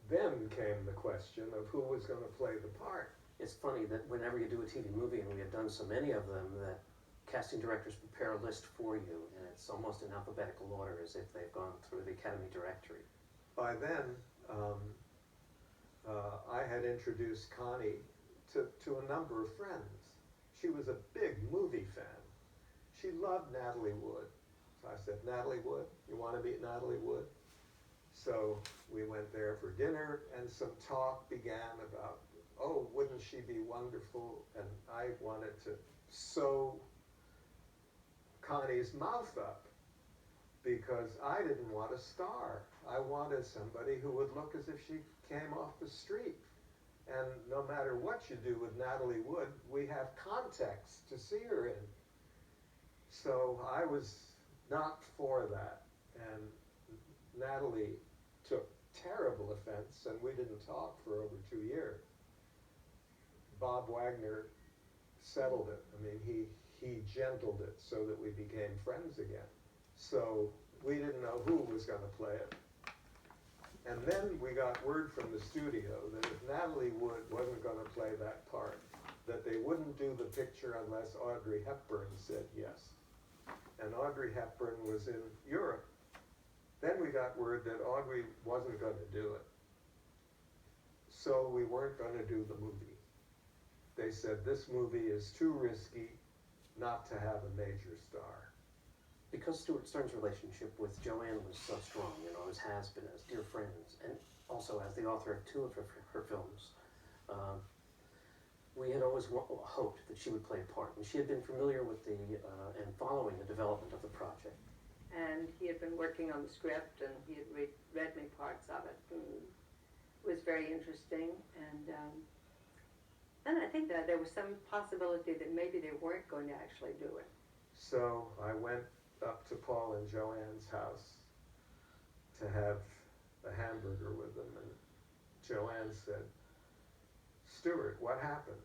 then came the question of who was going to play the part. It's funny that whenever you do a TV movie, and we had done so many of them, that casting directors prepare a list for you, and it's almost in alphabetical order, as if they've gone through the Academy directory. By then, I had introduced Connie to a number of friends. She was a big movie fan. She loved Natalie Wood. So I said, Natalie Wood, you want to meet Natalie Wood? So we went there for dinner, and some talk began about, oh, wouldn't she be wonderful? And I wanted to sew Connie's mouth up because I didn't want a star. I wanted somebody who would look as if she came off the street. And no matter what you do with Natalie Wood, we have context to see her in. So I was not for that. And Natalie took terrible offense, and we didn't talk for over 2 years. Bob Wagner settled it. I mean, he gentled it so that we became friends again. So we didn't know who was going to play it. And then we got word from the studio that if Natalie Wood wasn't going to play that part, that they wouldn't do the picture unless Audrey Hepburn said yes. And Audrey Hepburn was in Europe. Then we got word that Audrey wasn't going to do it. So we weren't going to do the movie. They said this movie is too risky not to have a major star. Because Stuart Stern's relationship with Joanne was so strong, as has been, as dear friends, and also as the author of 2 of her films, we had always hoped that she would play a part. And she had been familiar with and following the development of the project. And he had been working on the script, and he had read me parts of it, and it was very interesting. And I think that there was some possibility that maybe they weren't going to actually do it. So I went up to Paul and Joanne's house to have a hamburger with them, and Joanne said, Stuart, what happened?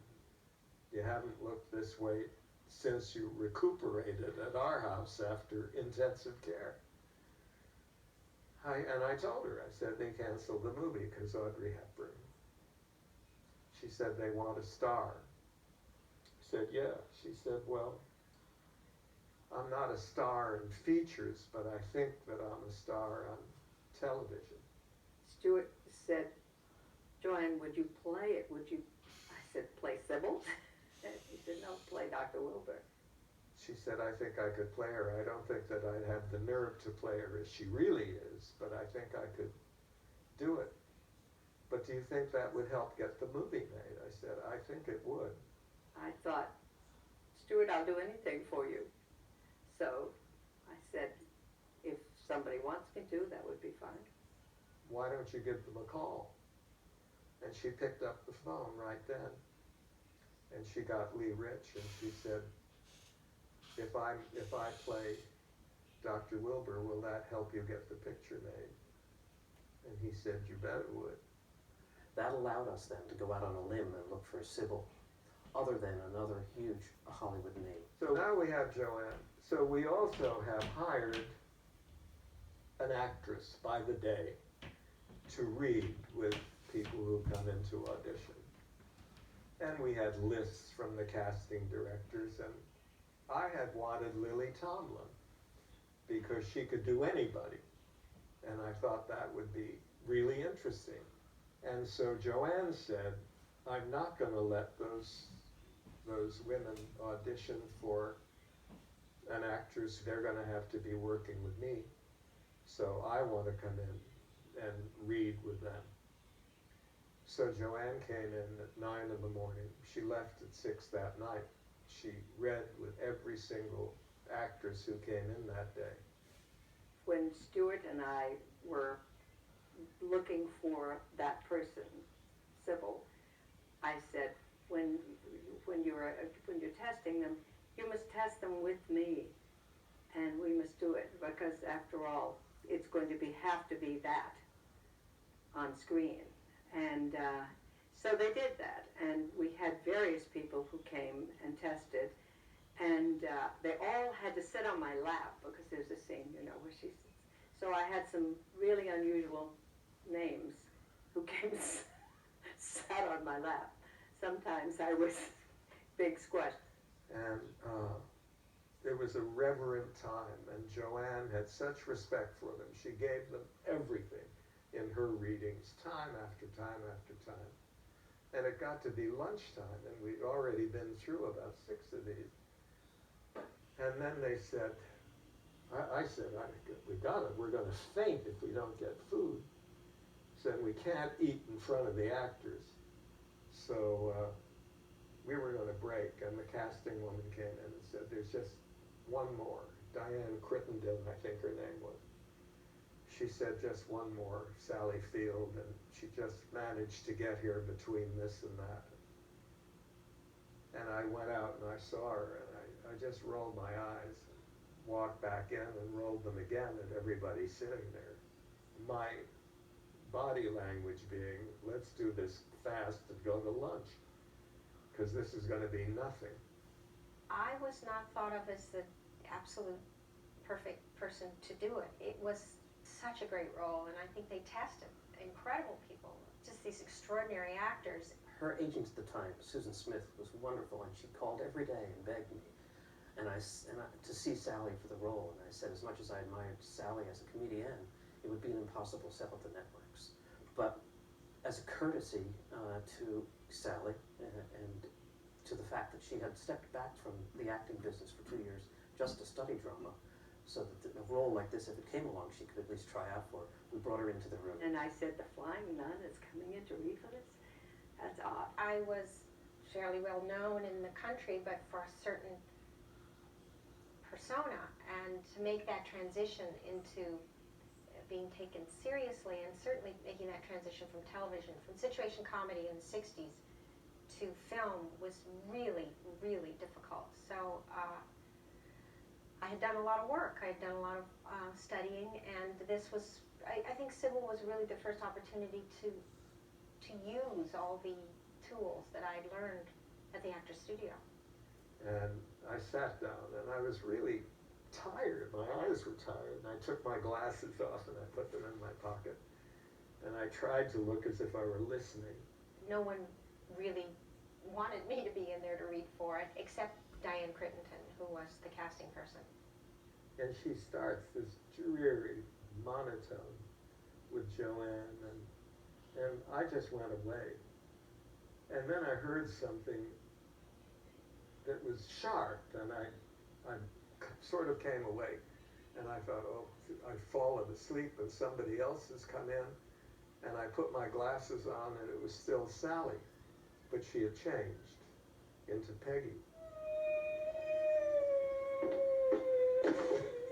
You haven't looked this way since you recuperated at our house after intensive care. And I told her, I said, they canceled the movie because Audrey Hepburn. She said, they want a star. I said, yeah. She said, well, I'm not a star in features, but I think that I'm a star on television. Stuart said, Joanne, would you play it? I said, play Sybil? He said, no, play Dr. Wilbur. She said, I think I could play her. I don't think that I'd have the nerve to play her as she really is, but I think I could do it. But do you think that would help get the movie made? I said, I think it would. I thought, Stuart, I'll do anything for you. So I said, if somebody wants me to, that would be fine. Why don't you give them a call? And she picked up the phone right then. And she got Lee Rich, and she said, if I play Dr. Wilbur, will that help you get the picture made? And he said, you bet it would. That allowed us then to go out on a limb and look for a Sybil, other than another huge Hollywood name. So now we have Joanne. So we also have hired an actress by the day to read with people who come into audition. And we had lists from the casting directors, and I had wanted Lily Tomlin because she could do anybody. And I thought that would be really interesting. And so Joanne said, I'm not going to let those women audition for an actress. They're going to have to be working with me. So I want to come in and read with them. So Joanne came in at 9 in the morning. She left at 6 that night. She read with every single actress who came in that day. When Stuart and I were looking for that person, Sybil, I said, when you're testing them, you must test them with me, and we must do it, because after all, it's going to have to be that on screen. And so they did that, and we had various people who came and tested, and they all had to sit on my lap, because there's a scene, where she sits. So I had some really unusual names who my lap. Sometimes I was big squash. And it was a reverent time, and Joanne had such respect for them. She gave them everything in her readings, time after time after time. And it got to be lunchtime, and we'd already been through about 6 of these. And then they said, I said, we're gonna faint if we don't get food. Said, we can't eat in front of the actors. So we were gonna break, and the casting woman came in and said, there's just one more. Diane Crittenden, I think her name was. She said, just one more, Sally Field, and she just managed to get here between this and that. And I went out and I saw her, and I just rolled my eyes, and walked back in and rolled them again at everybody sitting there. My body language being, let's do this fast and go to lunch, because this is going to be nothing. I was not thought of as the absolute perfect person to do it. It was such a great role, and I think they tested incredible people, just these extraordinary actors. Her agent at the time, Susan Smith, was wonderful, and she called every day and begged me, to see Sally for the role. And I said, as much as I admired Sally as a comedian, it would be an impossible sell at the networks. But as a courtesy to Sally and to the fact that she had stepped back from the acting business for 2 years just to study drama, so that a role like this, if it came along, she could at least try out for. We brought her into the room. And I said, the Flying Nun is coming in to read for this? That's odd. I was fairly well known in the country, but for a certain persona, and to make that transition into being taken seriously, and certainly making that transition from television, from situation comedy in the 60s to film, was really, really difficult. So I had done a lot of work. I had done a lot of studying, and this was, I think Sybil was really the first opportunity to use all the tools that I'd learned at the Actors Studio. And I sat down, and I was really tired. My eyes were tired, and I took my glasses off and I put them in my pocket. And I tried to look as if I were listening. No one really wanted me to be in there to read for it, except Diane Crittenden, who was the casting person. And she starts this dreary monotone with Joanne, and I just went away. And then I heard something that was sharp, and I sort of came awake. And I thought, oh, I've fallen asleep and somebody else has come in. And I put my glasses on, and it was still Sally, but she had changed into Peggy.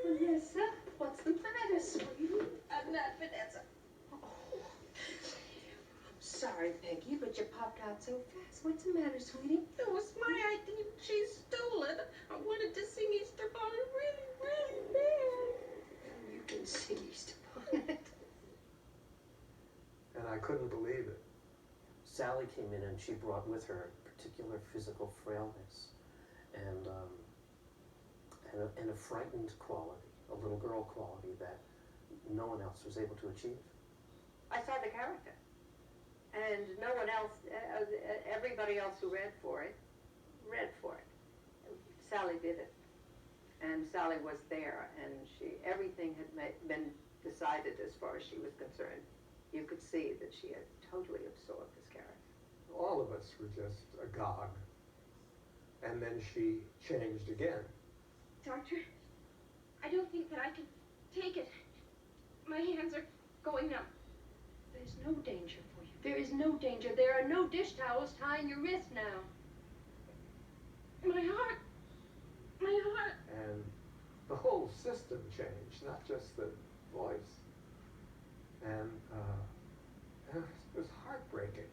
Vanessa, what's the matter, sweetie? I'm not Vanessa. Oh. I'm sorry, Peggy, but you popped out so fast. What's the matter, sweetie? It was my idea. She stole it. I wanted to sing Easter Bonnet really, really bad. You can sing Easter Bonnet. And I couldn't believe it. Sally came in and she brought with her a particular physical frailness and a frightened quality, a little girl quality that no one else was able to achieve. I saw the character. And no one else, everybody else who read for it. Sally did it. And Sally was there, and everything had been decided as far as she was concerned. You could see that she had totally absorbed this character. All of us were just agog. And then she changed again. Doctor, I don't think that I can take it. My hands are going numb. There's no danger for you. There is no danger. There are no dish towels tying your wrist now. My heart. And the whole system changed, not just the voice. And it was heartbreaking.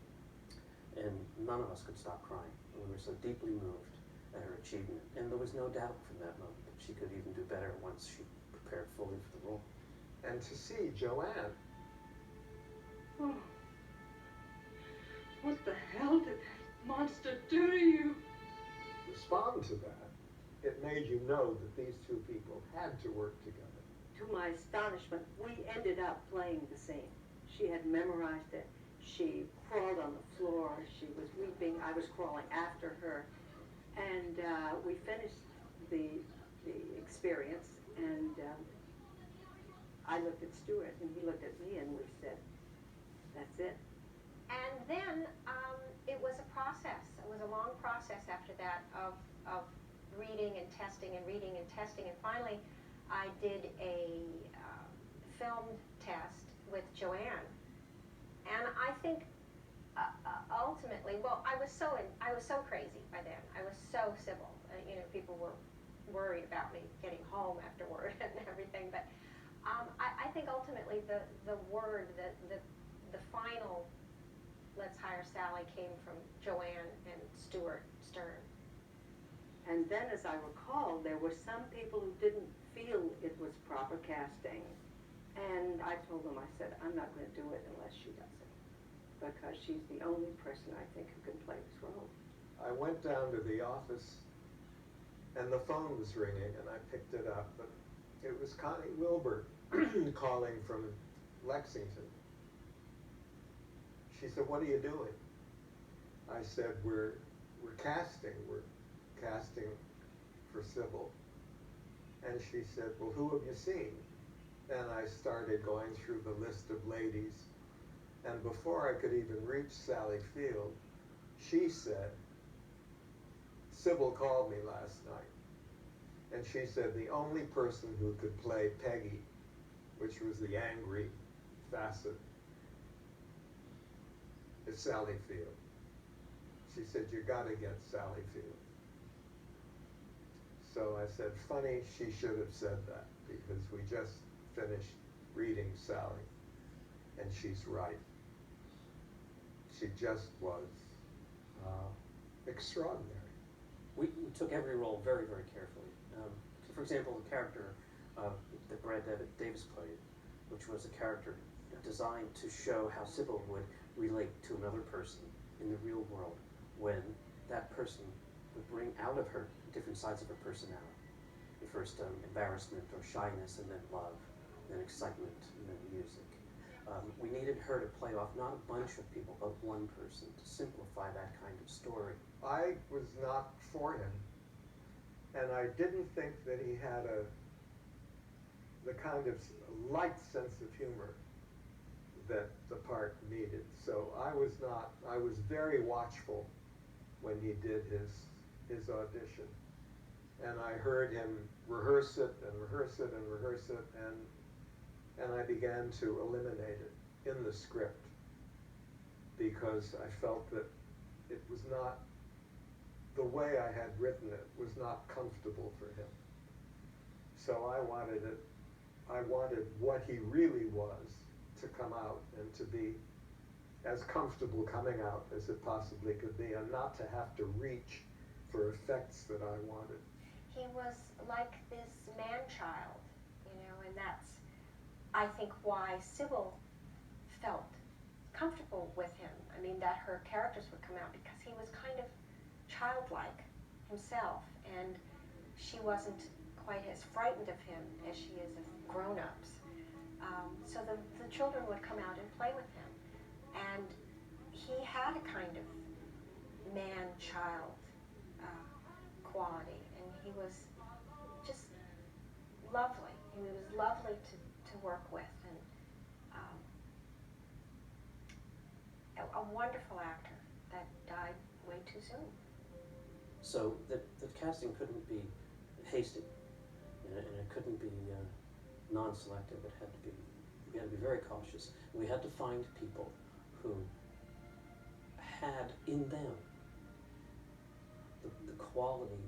And none of us could stop crying. We were so deeply moved at her achievement. And there was no doubt from that moment that she could even do better once she prepared fully for the role. And to see Joanne. Oh. What the hell did that monster do to you? Respond to that. It made you know that these two people had to work together. To my astonishment, we ended up playing the scene. She had memorized it. She crawled on the floor. She was weeping. I was crawling after her. And we finished the experience, and I looked at Stuart, and he looked at me, and we said, that's it. And then it was a process. It was a long process after that of reading and testing and reading and testing. And finally, I did a film test with Joanne. And I think ultimately, well, I was so crazy by then. I was so Sybil. People were worried about me getting home afterward and everything. But I think ultimately the final "Let's hire Sally" came from Joanne and Stuart Stern. And then, as I recall, there were some people who didn't feel it was proper casting. And I told them, I said, I'm not going to do it unless she does it, because she's the only person I think who can play this role. I went down to the office, and the phone was ringing, and I picked it up, but it was Connie Wilbur calling from Lexington. She said, what are you doing? I said, we're casting for Sybil. And she said, well, who have you seen? And I started going through the list of ladies. And before I could even reach Sally Field, she said, Sybil called me last night. And she said the only person who could play Peggy, which was the angry facet, is Sally Field. She said, you gotta get Sally Field. So I said, funny, she should have said that, because we just finished reading Sally, and she's right. She just was extraordinary. We took every role very, very carefully. For example, the character that Brad Davis played, which was a character designed to show how Sybil would relate to another person in the real world when that person would bring out of her different sides of her personality. First embarrassment or shyness, and then love, then excitement, and then music. We needed her to play off not a bunch of people, but one person, to simplify that kind of story. I was not for him, and I didn't think that he had the kind of light sense of humor that the part needed. So I was very watchful when he did his audition. And I heard him rehearse it and rehearse it and rehearse it, and I began to eliminate it in the script, because I felt that it was not, the way I had written it was not comfortable for him. So I wanted what he really was to come out and to be as comfortable coming out as it possibly could be, and not to have to reach for effects that I wanted. He was like this man-child, and that's, I think, why Sybil felt comfortable with him. I mean, that her characters would come out, because he was kind of childlike himself, and she wasn't quite as frightened of him as she is of grown-ups. So the children would come out and play with him, and he had a kind of man-child quality, and he was just lovely. He was lovely to work with, and a wonderful actor that died way too soon. So the casting couldn't be hasty, and it couldn't be non-selective. We had to be very cautious. We had to find people who had in them the quality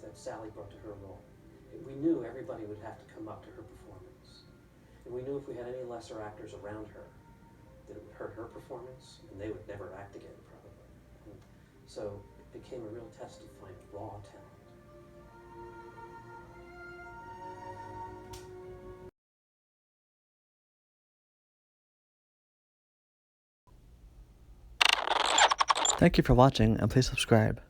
that Sally brought to her role. We knew everybody would have to come up to her performance. And we knew if we had any lesser actors around her, that it would hurt her performance, and they would never act again, probably. And so it became a real test to find raw talent. Thank you for watching, and please subscribe.